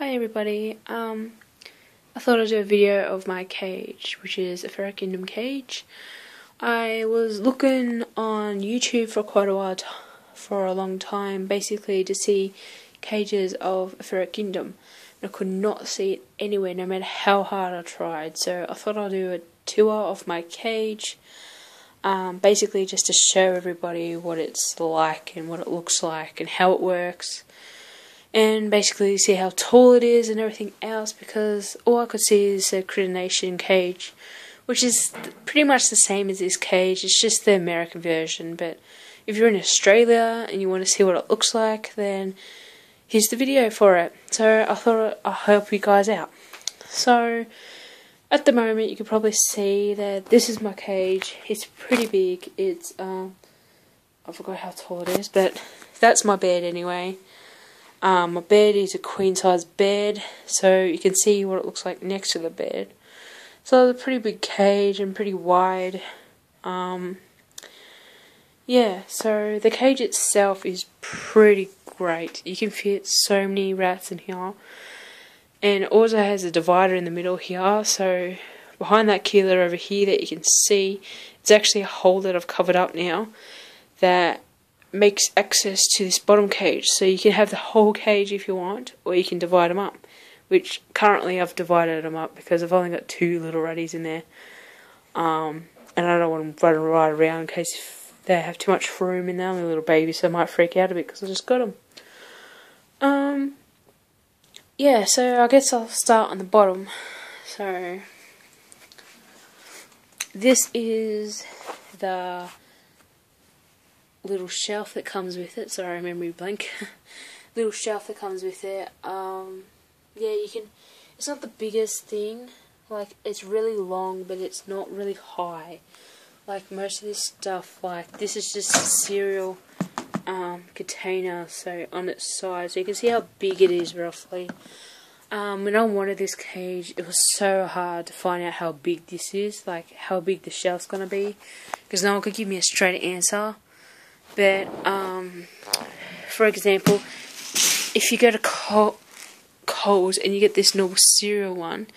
Hi everybody, I thought I'd do a video of my cage, which is a Ferret cage. I was looking on YouTube for quite a while, for a long time, basically to see cages of a Ferret. I could not see it anywhere, no matter how hard I tried, so I thought I'd do a tour of my cage, basically just to show everybody what it's like and what it looks like and how it works. And basically see how tall it is and everything else, because all I could see is a Critter Nation cage, which is pretty much the same as this cage, it's just the American version. But if you're in Australia and you want to see what it looks like, then here's the video for it. So I thought I'll help you guys out. So at the moment you can probably see that this is my cage. It's pretty big. It's I forgot how tall it is, but that's my bed anyway. My bed is a queen size bed, so you can see what it looks like next to the bed. So it's a pretty big cage and pretty wide. Yeah, so the cage itself is pretty great. You can fit so many rats in here. And it also has a divider in the middle here, so behind that keeler over here that you can see, it's actually a hole that I've covered up now that makes access to this bottom cage, so you can have the whole cage if you want, or you can divide them up, which currently I've divided them up because I've only got two little ratties in there, and I don't want them running right around in case they have too much room in there. They're little babies, so they might freak out a bit because I just got them. Yeah, so I guess I'll start on the bottom. So this is the little shelf that comes with it. Sorry, memory blank. Little shelf that comes with it. Yeah, you can. It's not the biggest thing. Like, it's really long, but it's not really high. Like most of this stuff, like this is just a cereal container. So on its side, so you can see how big it is roughly. When I wanted this cage, it was so hard to find out how big this is, like how big the shelf's gonna be, because no one could give me a straight answer. But, for example, if you go to Coles and you get this normal cereal one,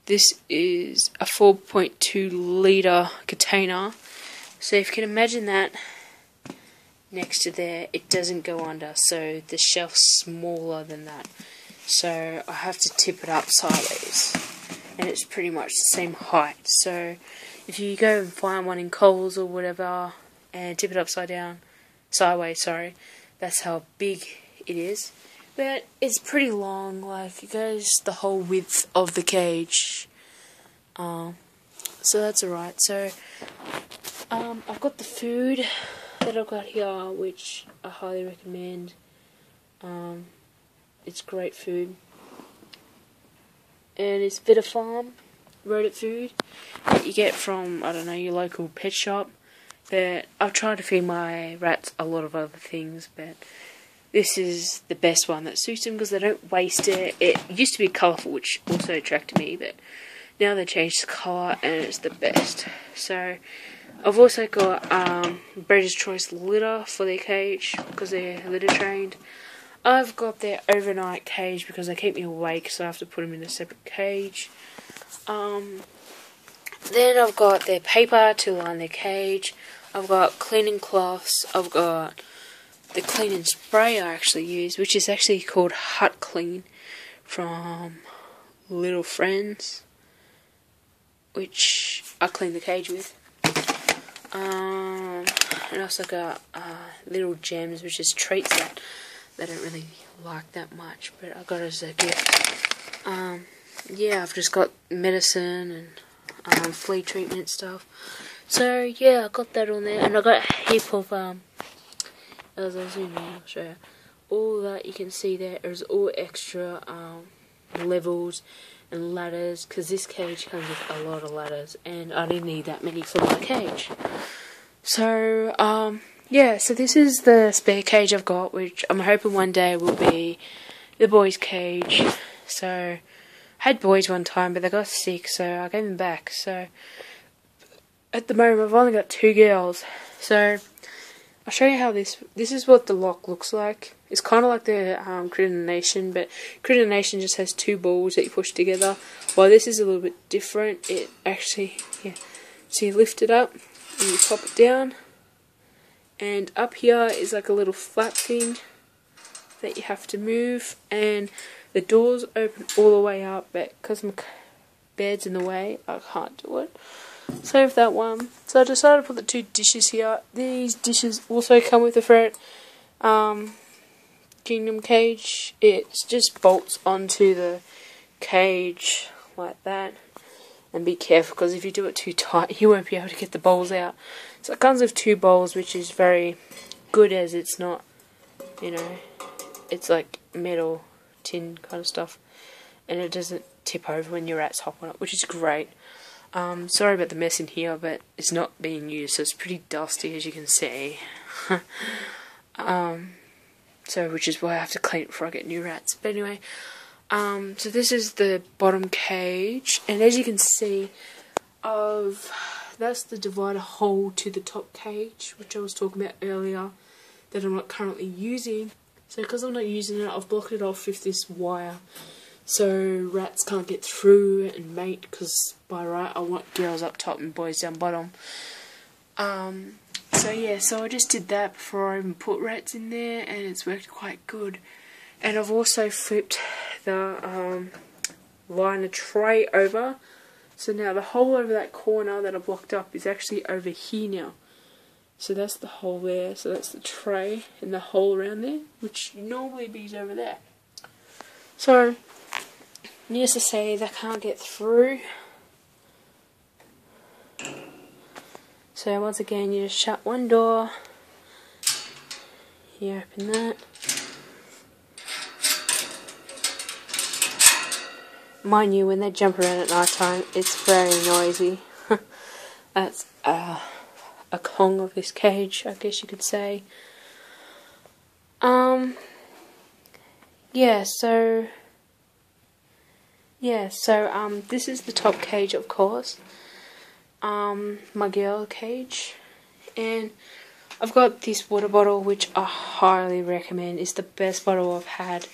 this is a 4.2 litre container. So if you can imagine that next to there, it doesn't go under, so the shelf's smaller than that. So I have to tip it up sideways, and it's pretty much the same height. So if you go and find one in Coles or whatever, and tip it sideways, sorry, that's how big it is. But it's pretty long, like it goes the whole width of the cage. So that's alright. So I've got the food that I've got here, which I highly recommend. It's great food, and it's Vita Farm rodent food that you get from, I don't know, your local pet shop. But I've tried to feed my rats a lot of other things, but this is the best one that suits them because they don't waste it. It used to be colourful, which also attracted me, but now they changed the colour and it's the best. So I've also got Breeder's Choice litter for their cage because they're litter trained. I've got their overnight cage because they keep me awake, so I have to put them in a separate cage. Then I've got their paper to line their cage. I've got cleaning cloths. I've got the cleaning spray I actually use, which is actually called Hut Clean from Little Friends, which I clean the cage with. And I also got Little Gems, which is treats that they don't really like that much, but I got it as a gift. Yeah, I've just got medicine and flea treatment stuff. So yeah, I got that on there, and I got a heap of as I zoom in, I'll show you. All that you can see there is all extra levels and ladders, because this cage comes with a lot of ladders, and I didn't need that many for my cage. So yeah, so this is the spare cage I've got, which I'm hoping one day will be the boys' cage. So I had boys one time, but they got sick, so I gave them back. So at the moment I've only got two girls. So I'll show you how this is what the lock looks like. It's kind of like the Critter Nation, but Critter Nation just has 2 balls that you push together. While this is a little bit different, it actually, yeah. So you lift it up and you pop it down, and up here is like a little flap thing that you have to move, and the doors open all the way up, but because my bed's in the way, I can't do it. Save that one. So I decided to put the 2 dishes here. These dishes also come with the Ferret Kingdom cage. It's just bolts onto the cage like that. And be careful, because if you do it too tight, you won't be able to get the bowls out. So it comes with 2 bowls, which is very good, as it's not, you know, it's like metal, tin kind of stuff. And it doesn't tip over when your rats hop on it, which is great. Sorry about the mess in here, but it's not being used, so it's pretty dusty, as you can see. So, which is why I have to clean it before I get new rats. But anyway, so this is the bottom cage, and as you can see, that's the divider hole to the top cage, which I was talking about earlier, that I'm not currently using. So because I'm not using it, I've blocked it off with this wire, so rats can't get through and mate, because by right I want girls up top and boys down bottom. So yeah, so I just did that before I even put rats in there, and it's worked quite good. And I've also flipped the liner tray over, so now the hole over that corner that I blocked up is actually over here now. So that's the hole there, so that's the tray, and the hole around there, which normally be over there. So, needless to say, they can't get through. So once again, you just shut one door, you open that. Mind you, when they jump around at night time, it's very noisy. That's a Kong of this cage, I guess you could say. This is the top cage, of course. My girl cage, and I've got this water bottle, which I highly recommend. It's the best bottle I've had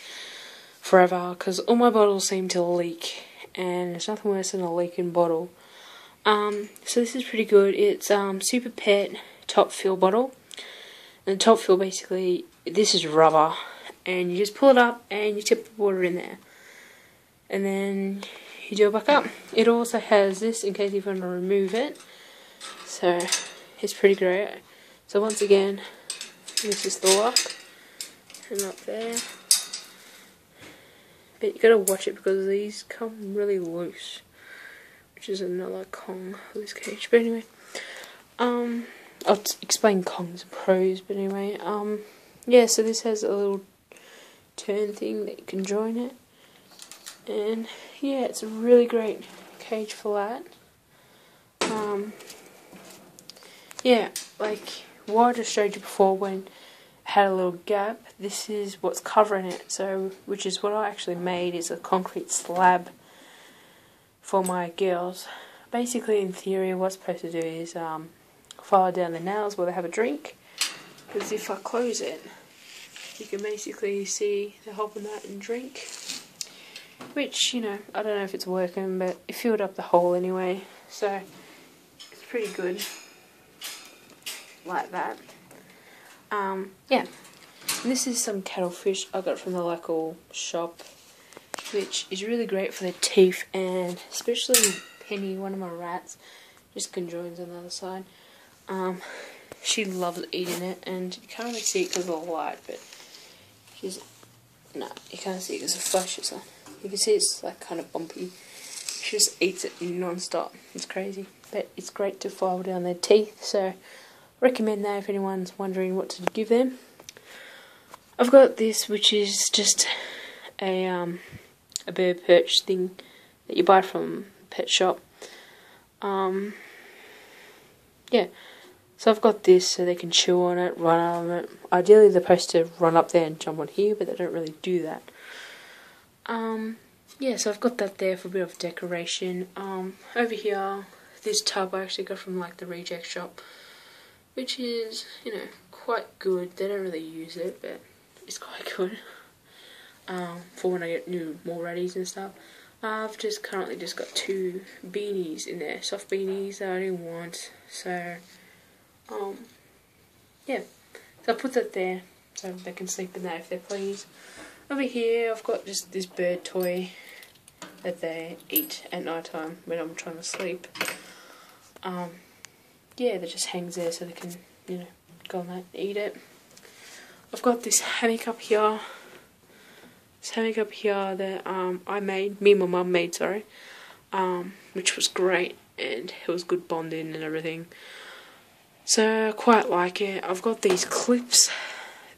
forever, because all my bottles seem to leak, and there's nothing worse than a leaking bottle. So this is pretty good. It's Super Pet top fill bottle, and the top fill, basically, this is rubber, and you just pull it up and you tip the water in there, and then you do it back up. It also has this in case you want to remove it, so it's pretty great. So once again, this is the lock, and up there. But you gotta watch it because these come really loose, which is another Kong of this cage. But anyway, I'll explain Kongs and pros. But anyway, yeah. So this has a little turn thing that you can join it, and yeah, it's a really great cage for that. Yeah, like what I just showed you before when it had a little gap, this is what's covering it, so which is what I actually made, is a concrete slab for my girls. Basically, in theory, what I'm supposed to do is file down the nails while they have a drink, because if I close it, you can basically see the hop in that and drink, which, you know, I don't know if it's working, but it filled up the hole anyway, so it's pretty good like that. Yeah, and this is some cuttlefish I got from the local shop, which is really great for their teeth, and especially Penny, one of my rats, just conjoins on the other side. She loves eating it, and you can't really see it because of the light, but you can't see it because of flash. So you can see it's like kind of bumpy. She just eats it non-stop. It's crazy, but it's great to file down their teeth, so recommend that if anyone's wondering what to give them. I've got this, which is just a bird perch thing that you buy from a pet shop. Yeah, so I've got this so they can chew on it, run on it. Ideally they're supposed to run up there and jump on here, but they don't really do that. Yeah, so I've got that there for a bit of decoration. Over here, this tub I actually got from like the reject shop, which is, you know, quite good. They don't really use it, but is quite good for when I get more Reddies and stuff. I've just currently just got 2 beanies in there, soft beanies that I didn't want, so yeah, so I put that there so they can sleep in that if they please. Over here I've got just this bird toy that they eat at night time when I'm trying to sleep. Yeah, that just hangs there so they can, you know, go on that and eat it. I've got this hammock up here. This hammock up here that I made, me and my mum made, sorry, which was great, and it was good bonding and everything. So I quite like it. I've got these clips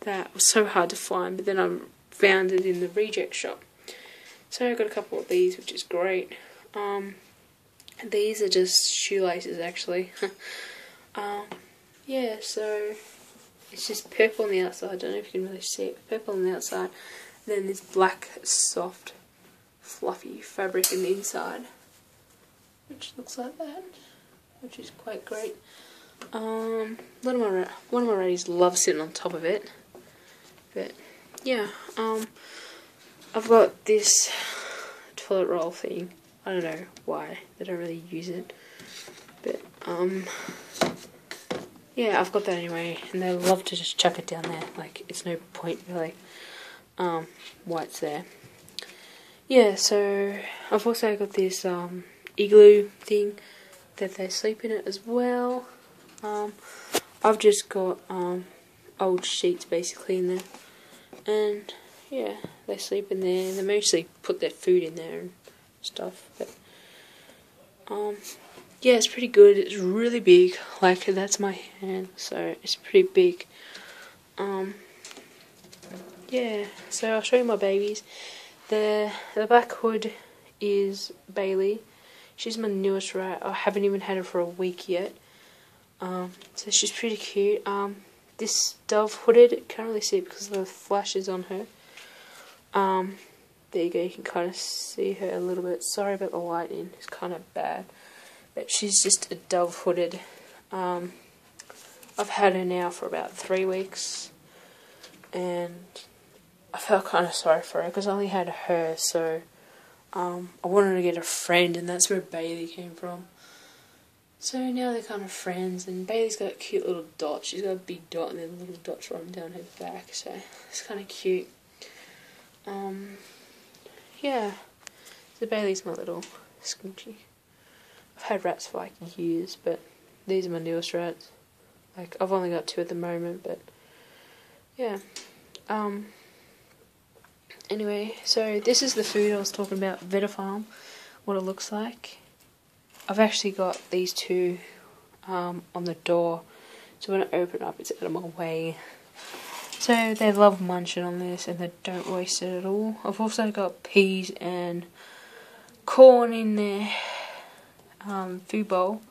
that were so hard to find, but then I found it in the reject shop. So I got a couple of these, which is great. These are just shoelaces actually. Yeah, so it's just purple on the outside. I don't know if you can really see it. Purple on the outside, and then this black, soft, fluffy fabric in the inside, which looks like that, which is quite great. One of my Reddies love sitting on top of it, but yeah. I've got this toilet roll thing. I don't know why they don't really use it, but yeah, I've got that anyway, and they love to just chuck it down there. Like, it's no point really why it's there. Yeah, so I've also got this igloo thing that they sleep in it as well. I've just got old sheets basically in there, and yeah, they sleep in there. They mostly put their food in there and stuff, but yeah, it's pretty good. It's really big, like that's my hand, so it's pretty big. Yeah, so I'll show you my babies. The black hood is Bailey. She's my newest rat. I haven't even had her for a week yet. So she's pretty cute. This dove hooded, can't really see it because of the flashes on her. There you go, you can kind of see her a little bit. Sorry about the lighting, it's kind of bad. But she's just a dove hooded. I've had her now for about 3 weeks, and I felt kind of sorry for her because I only had her, so I wanted to get a friend, and that's where Bailey came from. So now they're kind of friends, and Bailey's got a cute little dot. She's got a big dot and then little dots running down her back, so it's kind of cute. Yeah, so Bailey's my little squinchie. I've had rats for like years, but these are my newest rats. Like, I've only got 2 at the moment, but yeah. Anyway, so this is the food I was talking about, Vitafarm, what it looks like. I've actually got these 2 on the door, so when I open it up it's out of my way. So they love munching on this and they don't waste it at all. I've also got peas and corn in their food bowl,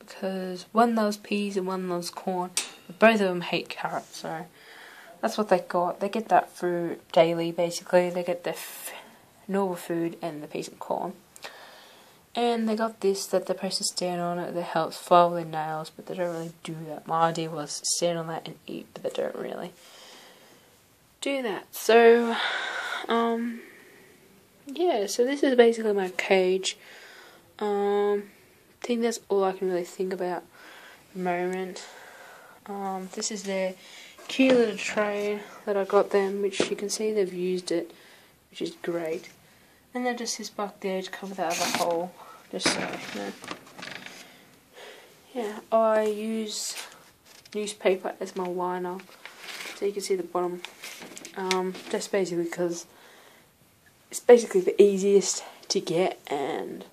because one loves peas and one loves corn, but both of them hate carrots, so that's what they got. They get that food daily basically. They get their normal food and the peas and corn. And they got this that they're supposed to stand on it that helps file their nails, but they don't really do that. My idea was stand on that and eat, but they don't really do that. So, yeah, so this is basically my cage. I think that's all I can really think about at the moment. This is their cute little tray that I got them, which you can see they've used it, which is great. And then just this back there to cover that other hole, just so you know. Yeah, I use newspaper as my liner, so you can see the bottom. Just basically because it's basically the easiest to get and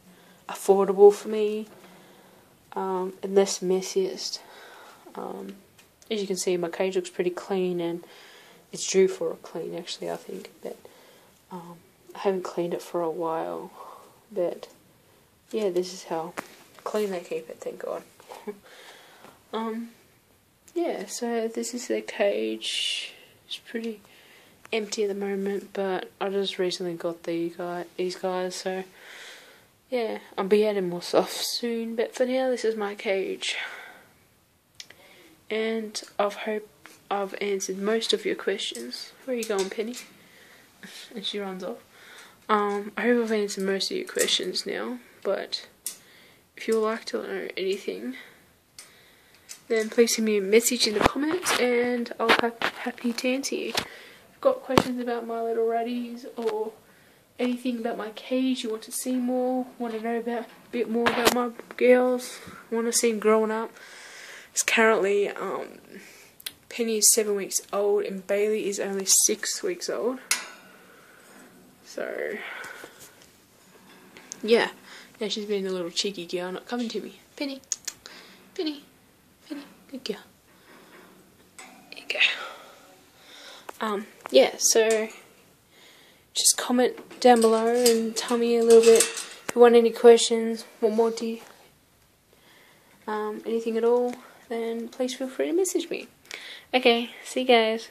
affordable for me, and less messiest. As you can see, my cage looks pretty clean, and it's due for a clean actually, I think, but I haven't cleaned it for a while, but yeah, this is how clean they keep it, thank God. Yeah, so this is their cage. It's pretty empty at the moment, but I just recently got these guys, so yeah, I'll be adding more stuff soon, but for now this is my cage. And I I've answered most of your questions. Where are you going, Penny? And she runs off. I hope I've answered most of your questions now, but if you would like to know anything, then please send me a message in the comments and I'll be happy to answer you. If you've got questions about my little ratties or anything about my cage, you want to see more, want to know a bit more about my girls, want to see them growing up. It's currently, Penny is 7 weeks old and Bailey is only 6 weeks old. So, yeah. Now she's being a little cheeky girl, not coming to me. Penny, Penny, Penny, good girl. There you go. Yeah, so just comment down below and tell me a little bit if you want any questions, what more do you, anything at all, then please feel free to message me. Okay, see you guys.